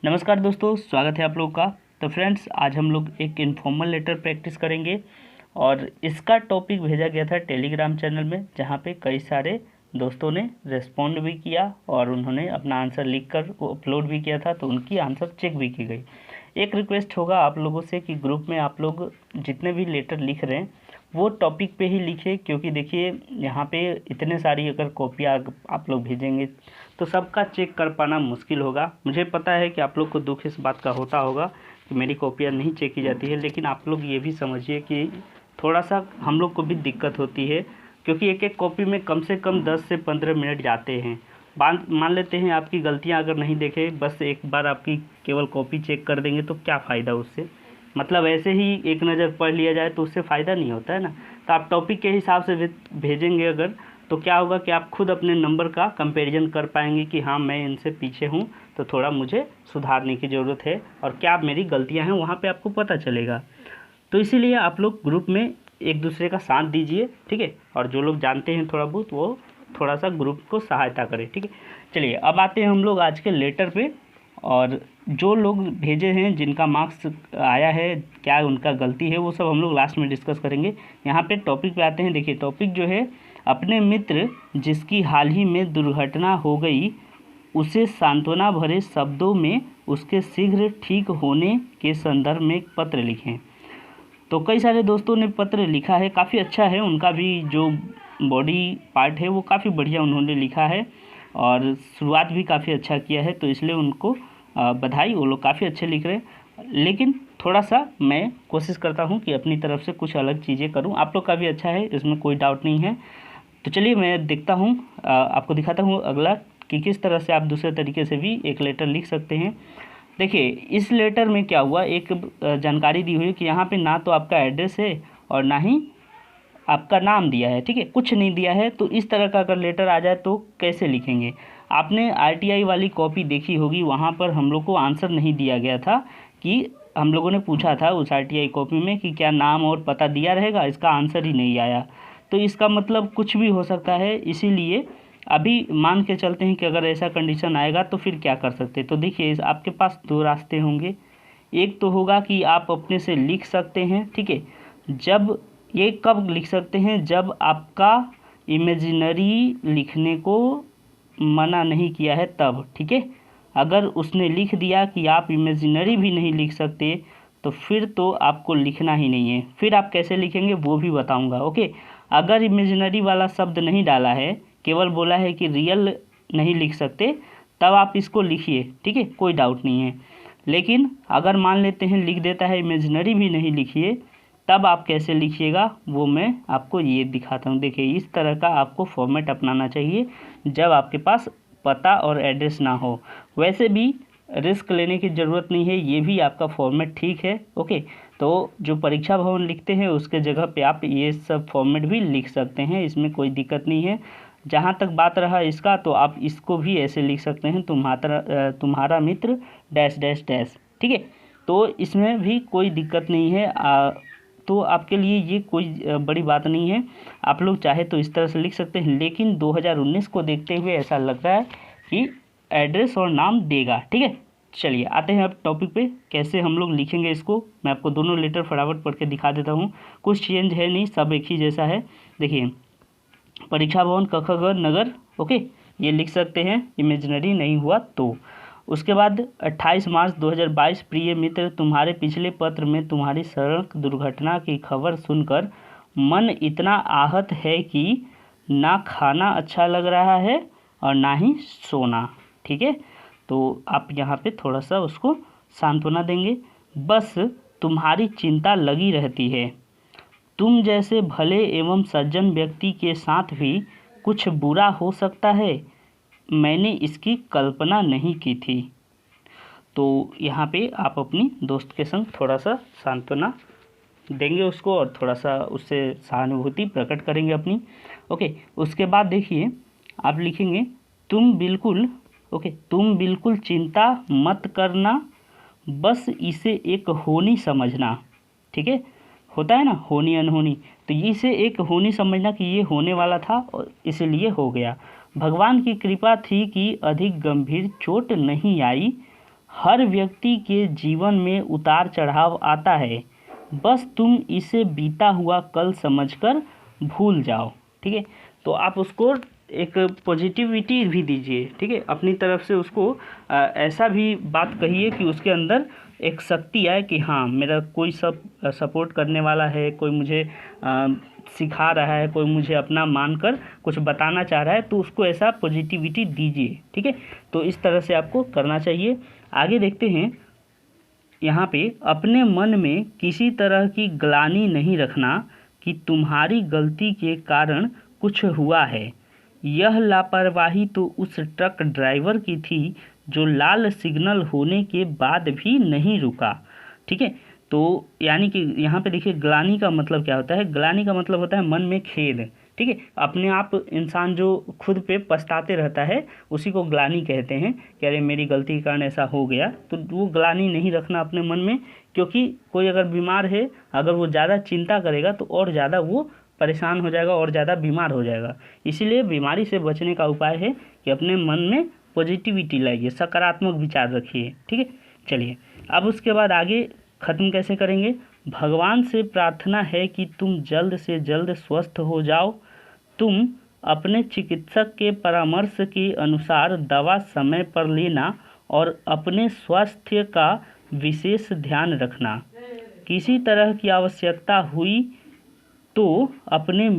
नमस्कार दोस्तों, स्वागत है आप लोगों का। तो फ्रेंड्स, आज हम लोग एक इनफॉर्मल लेटर प्रैक्टिस करेंगे और इसका टॉपिक भेजा गया था टेलीग्राम चैनल में, जहाँ पे कई सारे दोस्तों ने रेस्पॉन्ड भी किया और उन्होंने अपना आंसर लिखकर वो अपलोड भी किया था, तो उनकी आंसर चेक भी की गई। एक रिक्वेस्ट होगा आप लोगों से कि ग्रुप में आप लोग जितने भी लेटर लिख रहे हैं वो टॉपिक पे ही लिखे, क्योंकि देखिए यहाँ पे इतने सारी अगर कॉपियाँ आप लोग भेजेंगे तो सबका चेक कर पाना मुश्किल होगा। मुझे पता है कि आप लोग को दुख इस बात का होता होगा कि मेरी कॉपियाँ नहीं चेक की जाती है, लेकिन आप लोग ये भी समझिए कि थोड़ा सा हम लोग को भी दिक्कत होती है, क्योंकि एक एक कॉपी में कम से कम 10 से 15 मिनट जाते हैं। मान लेते हैं आपकी गलतियां अगर नहीं देखे, बस एक बार आपकी केवल कॉपी चेक कर देंगे तो क्या फ़ायदा उससे। मतलब ऐसे ही एक नज़र पढ़ लिया जाए तो उससे फ़ायदा नहीं होता है ना। तो आप टॉपिक के हिसाब से भेजेंगे अगर, तो क्या होगा कि आप खुद अपने नंबर का कंपैरिजन कर पाएंगे कि हाँ, मैं इनसे पीछे हूँ तो थोड़ा मुझे सुधारने की ज़रूरत है, और क्या मेरी गलतियाँ हैं वहाँ पे आपको पता चलेगा। तो इसीलिए आप लोग ग्रुप में एक दूसरे का साथ दीजिए, ठीक है। और जो लोग जानते हैं थोड़ा बहुत, वो थोड़ा सा ग्रुप को सहायता करें, ठीक है। चलिए अब आते हैं हम लोग आज के लेटर पे, और जो लोग भेजे हैं जिनका मार्क्स आया है, क्या उनका गलती है, वो सब हम लोग लास्ट में डिस्कस करेंगे। यहाँ पे टॉपिक पे आते हैं। देखिए टॉपिक जो है, अपने मित्र जिसकी हाल ही में दुर्घटना हो गई उसे सांत्वना भरे शब्दों में उसके शीघ्र ठीक होने के संदर्भ में एक पत्र लिखें। तो कई सारे दोस्तों ने पत्र लिखा है, काफ़ी अच्छा है। उनका भी जो बॉडी पार्ट है वो काफ़ी बढ़िया उन्होंने लिखा है और शुरुआत भी काफ़ी अच्छा किया है, तो इसलिए उनको बधाई। वो लोग काफ़ी अच्छे लिख रहे हैं, लेकिन थोड़ा सा मैं कोशिश करता हूँ कि अपनी तरफ से कुछ अलग चीज़ें करूँ। आप लोग का भी अच्छा है, इसमें कोई डाउट नहीं है। तो चलिए मैं देखता हूँ, आपको दिखाता हूँ अगला कि किस तरह से आप दूसरे तरीके से भी एक लेटर लिख सकते हैं। देखिए इस लेटर में क्या हुआ, एक जानकारी दी हुई है कि यहाँ पे ना तो आपका एड्रेस है और ना ही आपका नाम दिया है, ठीक है, कुछ नहीं दिया है। तो इस तरह का अगर लेटर आ जाए तो कैसे लिखेंगे। आपने आरटीआई वाली कॉपी देखी होगी, वहाँ पर हम लोग को आंसर नहीं दिया गया था कि हम लोगों ने पूछा था उस आरटीआई कॉपी में कि क्या नाम और पता दिया रहेगा, इसका आंसर ही नहीं आया। तो इसका मतलब कुछ भी हो सकता है, इसीलिए अभी मान के चलते हैं कि अगर ऐसा कंडीशन आएगा तो फिर क्या कर सकते हैं। तो देखिए आपके पास दो रास्ते होंगे। एक तो होगा कि आप अपने से लिख सकते हैं, ठीक है। जब ये कब लिख सकते हैं, जब आपका इमेजिनरी लिखने को मना नहीं किया है तब, ठीक है। अगर उसने लिख दिया कि आप इमेजिनरी भी नहीं लिख सकते, तो फिर तो आपको लिखना ही नहीं है। फिर आप कैसे लिखेंगे वो भी बताऊंगा, ओके। अगर इमेजिनरी वाला शब्द नहीं डाला है, केवल बोला है कि रियल नहीं लिख सकते, तब आप इसको लिखिए, ठीक है, कोई डाउट नहीं है। लेकिन अगर मान लेते हैं लिख देता है इमेजिनरी भी नहीं लिखिए, तब आप कैसे लिखिएगा वो मैं आपको ये दिखाता हूँ। देखिए इस तरह का आपको फॉर्मेट अपनाना चाहिए जब आपके पास पता और एड्रेस ना हो। वैसे भी रिस्क लेने की ज़रूरत नहीं है, ये भी आपका फॉर्मेट ठीक है, ओके। तो जो परीक्षा भवन लिखते हैं उसके जगह पे आप ये सब फॉर्मेट भी लिख सकते हैं, इसमें कोई दिक्कत नहीं है। जहाँ तक बात रहा इसका, तो आप इसको भी ऐसे लिख सकते हैं, तुम्हारा मित्र डैश डैश डैश, ठीक है। तो इसमें भी कोई दिक्कत नहीं है। तो आपके लिए ये कोई बड़ी बात नहीं है, आप लोग चाहे तो इस तरह से लिख सकते हैं। लेकिन 2019 को देखते हुए ऐसा लग रहा है कि एड्रेस और नाम देगा, ठीक है। चलिए आते हैं अब टॉपिक पे, कैसे हम लोग लिखेंगे इसको। मैं आपको दोनों लेटर फटाफट पढ़ के दिखा देता हूँ, कुछ चेंज है नहीं, सब एक ही जैसा है। देखिए परीक्षा भवन कखगढ़ नगर, ओके, ये लिख सकते हैं, इमेजिनरी नहीं हुआ तो। उसके बाद 28 मार्च 2022, प्रिय मित्र, तुम्हारे पिछले पत्र में तुम्हारी सड़क दुर्घटना की खबर सुनकर मन इतना आहत है कि ना खाना अच्छा लग रहा है और ना ही सोना, ठीक है। तो आप यहाँ पे थोड़ा सा उसको सांत्वना देंगे। बस तुम्हारी चिंता लगी रहती है, तुम जैसे भले एवं सज्जन व्यक्ति के साथ भी कुछ बुरा हो सकता है, मैंने इसकी कल्पना नहीं की थी। तो यहाँ पे आप अपनी दोस्त के संग थोड़ा सा सांत्वना देंगे उसको, और थोड़ा सा उससे सहानुभूति प्रकट करेंगे अपनी, ओके। उसके बाद देखिए आप लिखेंगे, तुम बिल्कुल चिंता मत करना, बस इसे एक होनी समझना, ठीक है। होता है ना होनी अनहोनी, तो इसे एक होनी समझना कि ये होने वाला था और इसलिए हो गया। भगवान की कृपा थी कि अधिक गंभीर चोट नहीं आई, हर व्यक्ति के जीवन में उतार चढ़ाव आता है, बस तुम इसे बीता हुआ कल समझकर भूल जाओ। ठीक है, तो आप उसको एक पॉजिटिविटी भी दीजिए। ठीक है, अपनी तरफ से उसको ऐसा भी बात कहिए कि उसके अंदर एक शक्ति आए कि हाँ, मेरा कोई सब सपोर्ट करने वाला है, कोई मुझे सिखा रहा है, कोई मुझे अपना मानकर कुछ बताना चाह रहा है, तो उसको ऐसा पॉजिटिविटी दीजिए। ठीक है, तो इस तरह से आपको करना चाहिए। आगे देखते हैं, यहाँ पे अपने मन में किसी तरह की ग्लानि नहीं रखना कि तुम्हारी गलती के कारण कुछ हुआ है। यह लापरवाही तो उस ट्रक ड्राइवर की थी जो लाल सिग्नल होने के बाद भी नहीं रुका। ठीक है, तो यानी कि यहाँ पे देखिए ग्लानि का मतलब क्या होता है। ग्लानि का मतलब होता है मन में खेद। ठीक है, अपने आप इंसान जो खुद पे पछताते रहता है उसी को ग्लानि कहते हैं कि अरे मेरी गलती के कारण ऐसा हो गया। तो वो ग्लानि नहीं रखना अपने मन में, क्योंकि कोई अगर बीमार है, अगर वो ज़्यादा चिंता करेगा तो और ज़्यादा वो परेशान हो जाएगा और ज़्यादा बीमार हो जाएगा। इसीलिए बीमारी से बचने का उपाय है कि अपने मन में पॉजिटिविटी लाइए, सकारात्मक विचार रखिए। ठीक है, चलिए अब उसके बाद आगे ख़त्म कैसे करेंगे। भगवान से प्रार्थना है कि तुम जल्द से जल्द स्वस्थ हो जाओ। तुम अपने चिकित्सक के परामर्श के अनुसार दवा समय पर लेना और अपने स्वास्थ्य का विशेष ध्यान रखना। किसी तरह की आवश्यकता हुई तो अपने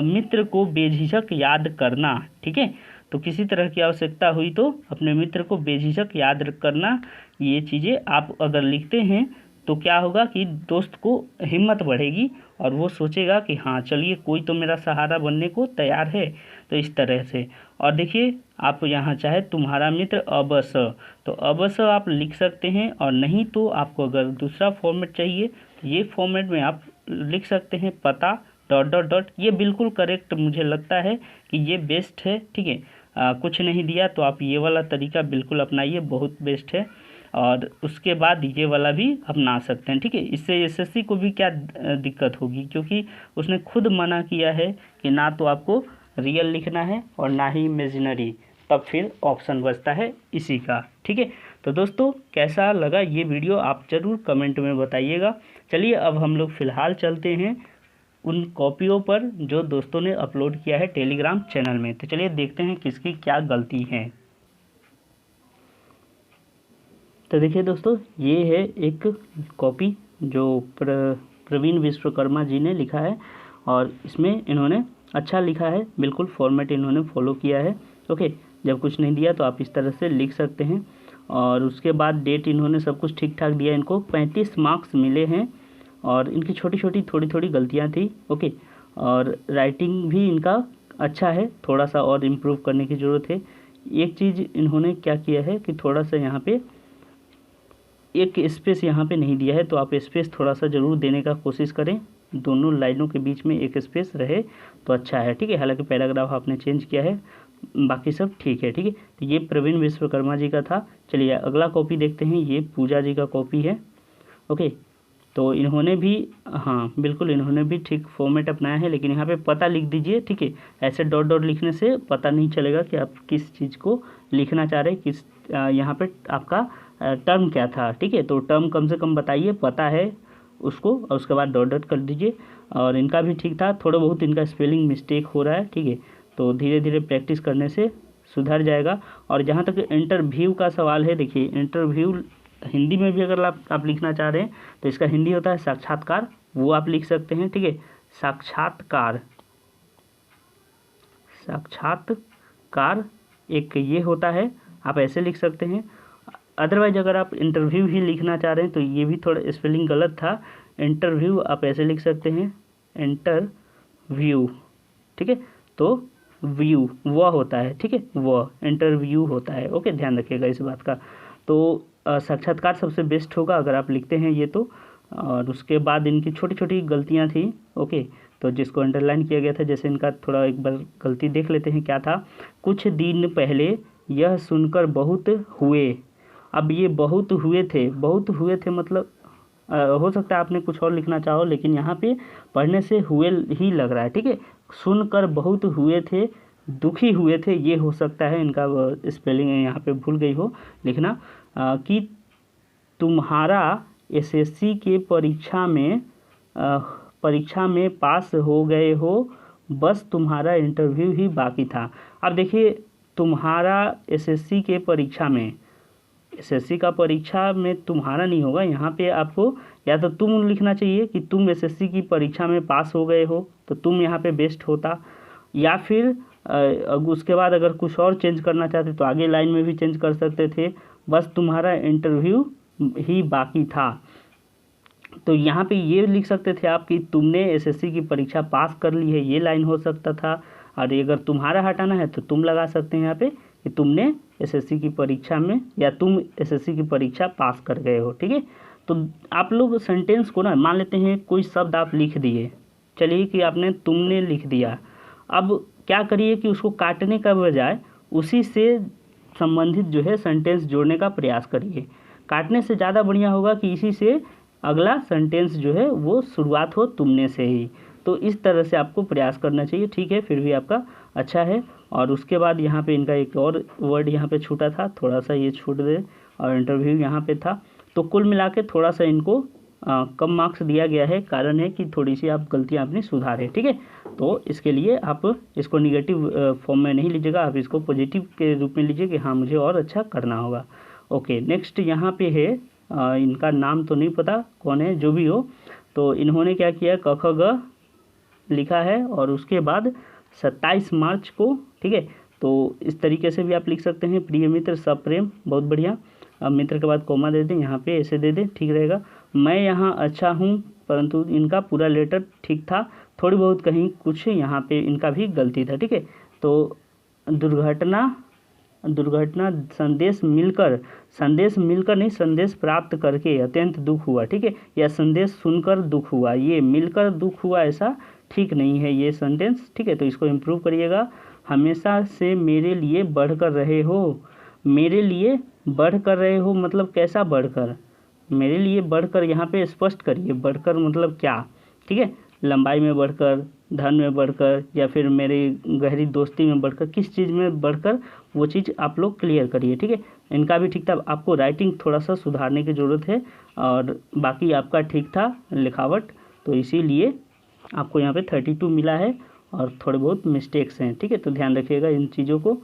मित्र को बेझिझक याद करना। ठीक है, तो किसी तरह की आवश्यकता हुई तो अपने मित्र को बेझिझक याद करना। ये चीज़ें आप अगर लिखते हैं तो क्या होगा कि दोस्त को हिम्मत बढ़ेगी और वो सोचेगा कि हाँ चलिए कोई तो मेरा सहारा बनने को तैयार है। तो इस तरह से, और देखिए आप यहाँ चाहे तुम्हारा मित्र अवश्य, तो अवश्य आप लिख सकते हैं, और नहीं तो आपको अगर दूसरा फॉर्मेट चाहिए तो ये फॉर्मेट में आप लिख सकते हैं पता डॉट डॉट डॉट। ये बिल्कुल करेक्ट मुझे लगता है कि ये बेस्ट है। ठीक है, कुछ नहीं दिया तो आप ये वाला तरीका बिल्कुल अपनाइए, बहुत बेस्ट है। और उसके बाद ये वाला भी अपना सकते हैं। ठीक है, इससे एसएससी को भी क्या दिक्कत होगी, क्योंकि उसने खुद मना किया है कि ना तो आपको रियल लिखना है और ना ही इमेजिनरी, तब फिर ऑप्शन बचता है इसी का। ठीक है, तो दोस्तों कैसा लगा ये वीडियो आप ज़रूर कमेंट में बताइएगा। चलिए अब हम लोग फ़िलहाल चलते हैं उन कॉपियों पर जो दोस्तों ने अपलोड किया है टेलीग्राम चैनल में। तो चलिए देखते हैं किसकी क्या गलती है। तो देखिए दोस्तों, ये है एक कॉपी जो प्रवीण विश्वकर्मा जी ने लिखा है, और इसमें इन्होंने अच्छा लिखा है, बिल्कुल फॉर्मेट इन्होंने फॉलो किया है। ओके, जब कुछ नहीं दिया तो आप इस तरह से लिख सकते हैं। और उसके बाद डेट इन्होंने सब कुछ ठीक ठाक दिया। इनको 35 मार्क्स मिले हैं और इनकी छोटी छोटी थोड़ी थोड़ी गलतियाँ थी। ओके, और राइटिंग भी इनका अच्छा है, थोड़ा सा और इम्प्रूव करने की ज़रूरत है। एक चीज़ इन्होंने क्या किया है कि थोड़ा सा यहाँ पे एक स्पेस यहाँ पे नहीं दिया है, तो आप स्पेस थोड़ा सा ज़रूर देने का कोशिश करें, दोनों लाइनों के बीच में एक स्पेस रहे तो अच्छा है। ठीक है, हालांकि पैराग्राफ आपने चेंज किया है, बाकी सब ठीक है। ठीक है, तो ये प्रवीण विश्वकर्मा जी का था। चलिए अगला कॉपी देखते हैं, ये पूजा जी का कॉपी है। ओके, तो इन्होंने भी, हाँ बिल्कुल इन्होंने भी ठीक फॉर्मेट अपनाया है, लेकिन यहाँ पे पता लिख दीजिए। ठीक है, ऐसे डॉट डॉट लिखने से पता नहीं चलेगा कि आप किस चीज़ को लिखना चाह रहे हैं, किस यहाँ पे आपका टर्म क्या था। ठीक है, तो टर्म कम से कम बताइए, पता है उसको, और उसके बाद डॉट डॉट कर दीजिए। और इनका भी ठीक था, थोड़ा बहुत इनका स्पेलिंग मिस्टेक हो रहा है। ठीक है, तो धीरे धीरे प्रैक्टिस करने से सुधर जाएगा। और जहाँ तक इंटरव्यू का सवाल है, देखिए इंटरव्यू हिंदी में भी अगर आप लिखना चाह रहे हैं तो इसका हिंदी होता है साक्षात्कार, वो आप लिख सकते हैं। ठीक है, साक्षात्कार, साक्षात्कार एक ये होता है, आप ऐसे लिख सकते हैं। अदरवाइज अगर आप इंटरव्यू ही लिखना चाह रहे हैं तो ये भी थोड़ा स्पेलिंग गलत था। इंटरव्यू आप ऐसे लिख सकते हैं, इंटरव्यू। ठीक है, तो व्यू वह होता है। ठीक है, वह इंटरव्यू होता है। ओके, ध्यान रखिएगा इस बात का। तो साक्षात्कार सबसे बेस्ट होगा अगर आप लिखते हैं ये तो। और उसके बाद इनकी छोटी छोटी गलतियां थी। ओके, तो जिसको अंडरलाइन किया गया था, जैसे इनका थोड़ा एक बार गलती देख लेते हैं क्या था। कुछ दिन पहले यह सुनकर बहुत हुए, अब ये बहुत हुए थे, बहुत हुए थे मतलब हो सकता है आपने कुछ और लिखना चाहो, लेकिन यहाँ पे पढ़ने से हुए ही लग रहा है। ठीक है, सुनकर बहुत हुए थे, दुखी हुए थे, ये हो सकता है इनका स्पेलिंग यहाँ पे भूल गई हो लिखना। कि तुम्हारा एसएससी के परीक्षा में पास हो गए हो, बस तुम्हारा इंटरव्यू ही बाकी था। अब देखिए, तुम्हारा एसएससी के परीक्षा में, एसएससी का परीक्षा में तुम्हारा नहीं होगा, यहाँ पे आपको या तो तुम लिखना चाहिए कि तुम एसएससी की परीक्षा में पास हो गए हो, तो तुम यहाँ पे बेस्ट होता। या फिर उसके बाद अगर कुछ और चेंज करना चाहते तो आगे लाइन में भी चेंज कर सकते थे, बस तुम्हारा इंटरव्यू ही बाकी था। तो यहाँ पे ये लिख सकते थे आप कि तुमने एसएससी की परीक्षा पास कर ली है, ये लाइन हो सकता था। और अगर तुम्हारा हटाना है तो तुम लगा सकते हैं यहाँ पे कि तुमने एसएससी की परीक्षा में, या तुम एसएससी की परीक्षा पास कर गए हो। ठीक है, तो आप लोग सेंटेंस को ना, मान लेते हैं कोई शब्द आप लिख दिए, चलिए कि आपने तुमने लिख दिया, अब क्या करिए कि उसको काटने का बजाय उसी से संबंधित जो है सेंटेंस जोड़ने का प्रयास करिए। काटने से ज़्यादा बढ़िया होगा कि इसी से अगला सेंटेंस जो है वो शुरुआत हो तुमने से ही। तो इस तरह से आपको प्रयास करना चाहिए। ठीक है, फिर भी आपका अच्छा है। और उसके बाद यहाँ पे इनका एक और वर्ड यहाँ पे छूटा था, थोड़ा सा ये छूट दे, और इंटरव्यू यहाँ पे था। तो कुल मिला के थोड़ा सा इनको कम मार्क्स दिया गया है। कारण है कि थोड़ी सी आप गलतियाँ अपनी सुधारें। ठीक है, तो इसके लिए आप इसको निगेटिव फॉर्म में नहीं लीजिएगा, आप इसको पॉजिटिव के रूप में लीजिए कि हाँ मुझे और अच्छा करना होगा। ओके, नेक्स्ट यहाँ पे है, इनका नाम तो नहीं पता कौन है, जो भी हो। तो इन्होंने क्या किया, क ख ग लिखा है और उसके बाद 27 मार्च को। ठीक है, तो इस तरीके से भी आप लिख सकते हैं, प्रिय मित्र सप्रेम, बहुत बढ़िया। अब मित्र के बाद कोमा दे दें, यहाँ पे ऐसे दे दें, ठीक रहेगा। मैं यहाँ अच्छा हूँ, परंतु इनका पूरा लेटर ठीक था, थोड़ी बहुत कहीं कुछ यहाँ पे इनका भी गलती था। ठीक है, तो दुर्घटना संदेश मिलकर नहीं, संदेश प्राप्त करके अत्यंत दुख हुआ। ठीक है, या संदेश सुनकर दुख हुआ, ये मिलकर दुख हुआ ऐसा ठीक नहीं है ये सेंटेंस। ठीक है, तो इसको इम्प्रूव करिएगा। हमेशा से मेरे लिए बढ़कर रहे हो, मेरे लिए बढ़कर रहे हो मतलब कैसा बढ़कर, मेरे लिए बढ़कर यहाँ पे स्पष्ट करिए, बढ़कर मतलब क्या। ठीक है, लंबाई में बढ़कर, धन में बढ़कर, या फिर मेरी गहरी दोस्ती में बढ़कर, किस चीज़ में बढ़कर, वो चीज़ आप लोग क्लियर करिए। ठीक है, इनका भी ठीक था, आपको राइटिंग थोड़ा सा सुधारने की ज़रूरत है, और बाकी आपका ठीक था लिखावट, तो इसीलिए आपको यहाँ पे 32 मिला है, और थोड़े बहुत मिस्टेक्स हैं। ठीक है, तो ध्यान रखिएगा इन चीज़ों को।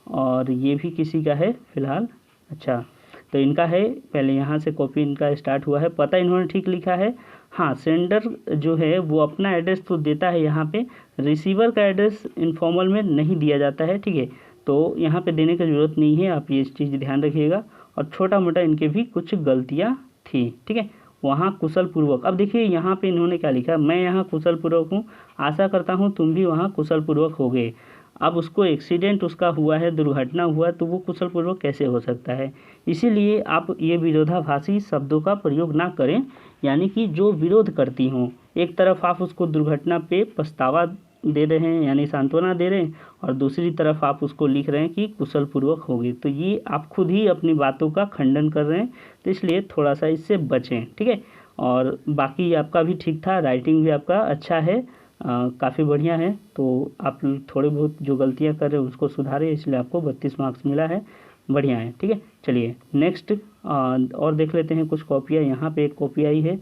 और ये भी किसी का है फिलहाल, अच्छा, तो इनका है, पहले यहाँ से कॉपी इनका स्टार्ट हुआ है, पता इन्होंने ठीक लिखा है। हाँ, सेंडर जो है वो अपना एड्रेस तो देता है, यहाँ पे रिसीवर का एड्रेस इनफॉर्मल में नहीं दिया जाता है। ठीक है, तो यहाँ पे देने की ज़रूरत नहीं है, आप ये चीज़ ध्यान रखिएगा। और छोटा मोटा इनके भी कुछ गलतियाँ थी। ठीक है, वहाँ कुशल पूर्वक, अब देखिए यहाँ पे इन्होंने क्या लिखा, मैं यहाँ कुशल पूर्वक हूँ, आशा करता हूँ तुम भी वहाँ कुशल पूर्वक होगे। अब उसको एक्सीडेंट उसका हुआ है, दुर्घटना हुआ, तो वो कुशल पूर्वक कैसे हो सकता है। इसीलिए आप ये विरोधाभासी शब्दों का प्रयोग ना करें, यानी कि जो विरोध करती हों। एक तरफ आप उसको दुर्घटना पे पछतावा दे रहे हैं यानी सांत्वना दे रहे हैं, और दूसरी तरफ आप उसको लिख रहे हैं कि कुशल पूर्वक होगी, तो ये आप खुद ही अपनी बातों का खंडन कर रहे हैं। तो इसलिए थोड़ा सा इससे बचें। ठीक है, और बाकी आपका भी ठीक था, राइटिंग भी आपका अच्छा है, काफ़ी बढ़िया है। तो आप थोड़े बहुत जो गलतियां कर रहे हैं उसको सुधारें, इसलिए आपको 32 मार्क्स मिला है, बढ़िया है। ठीक है, चलिए नेक्स्ट और देख लेते हैं कुछ कॉपियाँ। यहाँ पे एक कॉपी आई है,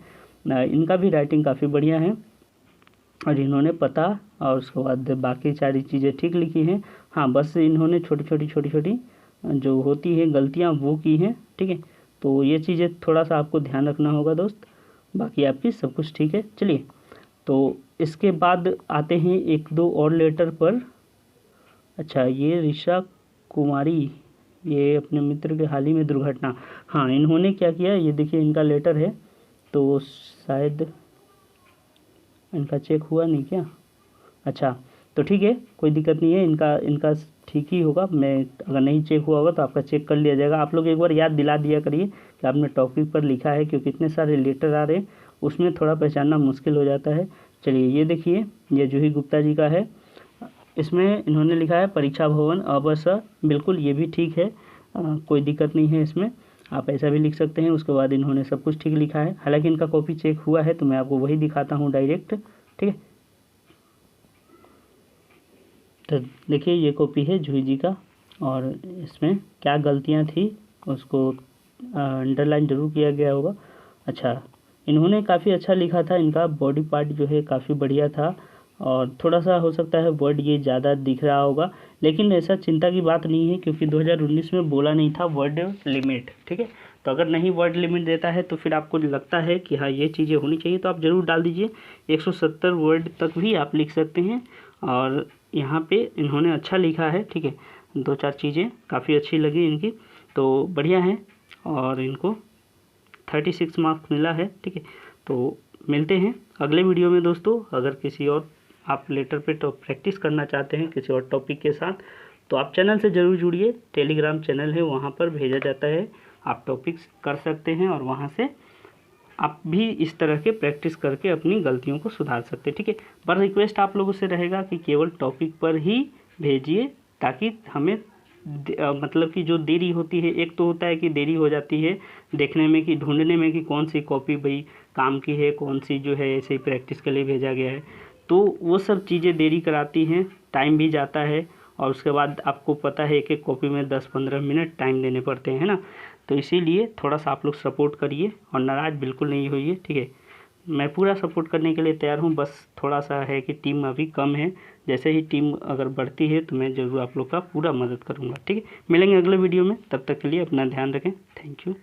इनका भी राइटिंग काफ़ी बढ़िया है, और इन्होंने पता और उसके बाद बाकी सारी चीज़ें ठीक लिखी हैं। हाँ, बस इन्होंने छोटी छोटी जो होती है गलतियाँ वो की हैं। ठीक है, तो ये चीज़ें थोड़ा सा आपको ध्यान रखना होगा दोस्त, बाकी आपकी सब कुछ ठीक है। चलिए, तो इसके बाद आते हैं एक दो और लेटर पर। अच्छा, ये ऋषा कुमारी, ये अपने मित्र के हाल ही में दुर्घटना, हाँ इन्होंने क्या किया, ये देखिए इनका लेटर है, तो शायद इनका चेक हुआ नहीं क्या, अच्छा तो ठीक है, कोई दिक्कत नहीं है, इनका ठीक ही होगा। मैं अगर नहीं चेक हुआ होगा तो आपका चेक कर लिया जाएगा। आप लोग एक बार याद दिला दिया करिए कि आपने टॉपिक पर लिखा है, क्योंकि इतने सारे लेटर आ रहे हैं उसमें थोड़ा पहचानना मुश्किल हो जाता है। चलिए, ये देखिए, ये जूही गुप्ता जी का है, इसमें इन्होंने लिखा है परीक्षा भवन अवश्य, बिल्कुल ये भी ठीक है, कोई दिक्कत नहीं है इसमें, आप ऐसा भी लिख सकते हैं। उसके बाद इन्होंने सब कुछ ठीक लिखा है, हालांकि इनका कॉपी चेक हुआ है तो मैं आपको वही दिखाता हूँ डायरेक्ट। ठीक है, तो देखिए ये कॉपी है जूही जी का, और इसमें क्या गलतियाँ थी उसको अंडरलाइन ज़रूर किया गया होगा। अच्छा, इन्होंने काफ़ी अच्छा लिखा था, इनका बॉडी पार्ट जो है काफ़ी बढ़िया था और थोड़ा सा हो सकता है वर्ड ये ज़्यादा दिख रहा होगा, लेकिन ऐसा चिंता की बात नहीं है क्योंकि 2019 में बोला नहीं था वर्ड लिमिट, ठीक है। तो अगर नहीं वर्ड लिमिट देता है तो फिर आपको लगता है कि हाँ ये चीज़ें होनी चाहिए तो आप ज़रूर डाल दीजिए। 170 वर्ड तक भी आप लिख सकते हैं और यहाँ पे इन्होंने अच्छा लिखा है, ठीक है। 2-4 चीज़ें काफ़ी अच्छी लगी इनकी, तो बढ़िया है और इनको 36 मार्क्स मिला है, ठीक है। तो मिलते हैं अगले वीडियो में दोस्तों। अगर किसी और आप लेटर पे तो प्रैक्टिस करना चाहते हैं किसी और टॉपिक के साथ तो आप चैनल से ज़रूर जुड़िए। टेलीग्राम चैनल है, वहाँ पर भेजा जाता है, आप टॉपिक्स कर सकते हैं और वहाँ से आप भी इस तरह के प्रैक्टिस करके अपनी गलतियों को सुधार सकते हैं, ठीक है। पर रिक्वेस्ट आप लोगों से रहेगा कि केवल टॉपिक पर ही भेजिए ताकि हमें मतलब कि जो देरी होती है, एक तो होता है कि देरी हो जाती है देखने में कि ढूंढने में कि कौन सी कॉपी भाई काम की है, कौन सी जो है ऐसे ही प्रैक्टिस के लिए भेजा गया है, तो वो सब चीज़ें देरी कराती हैं, टाइम भी जाता है और उसके बाद आपको पता है एक एक कॉपी में 10-15 मिनट टाइम देने पड़ते हैं ना। तो इसीलिए थोड़ा सा आप लोग सपोर्ट करिए और नाराज़ बिल्कुल नहीं होइए, ठीक है। मैं पूरा सपोर्ट करने के लिए तैयार हूँ, बस थोड़ा सा है कि टीम अभी कम है। जैसे ही टीम अगर बढ़ती है तो मैं ज़रूर आप लोग का पूरा मदद करूँगा, ठीक है। मिलेंगे अगले वीडियो में, तब तक के लिए अपना ध्यान रखें। Thank you.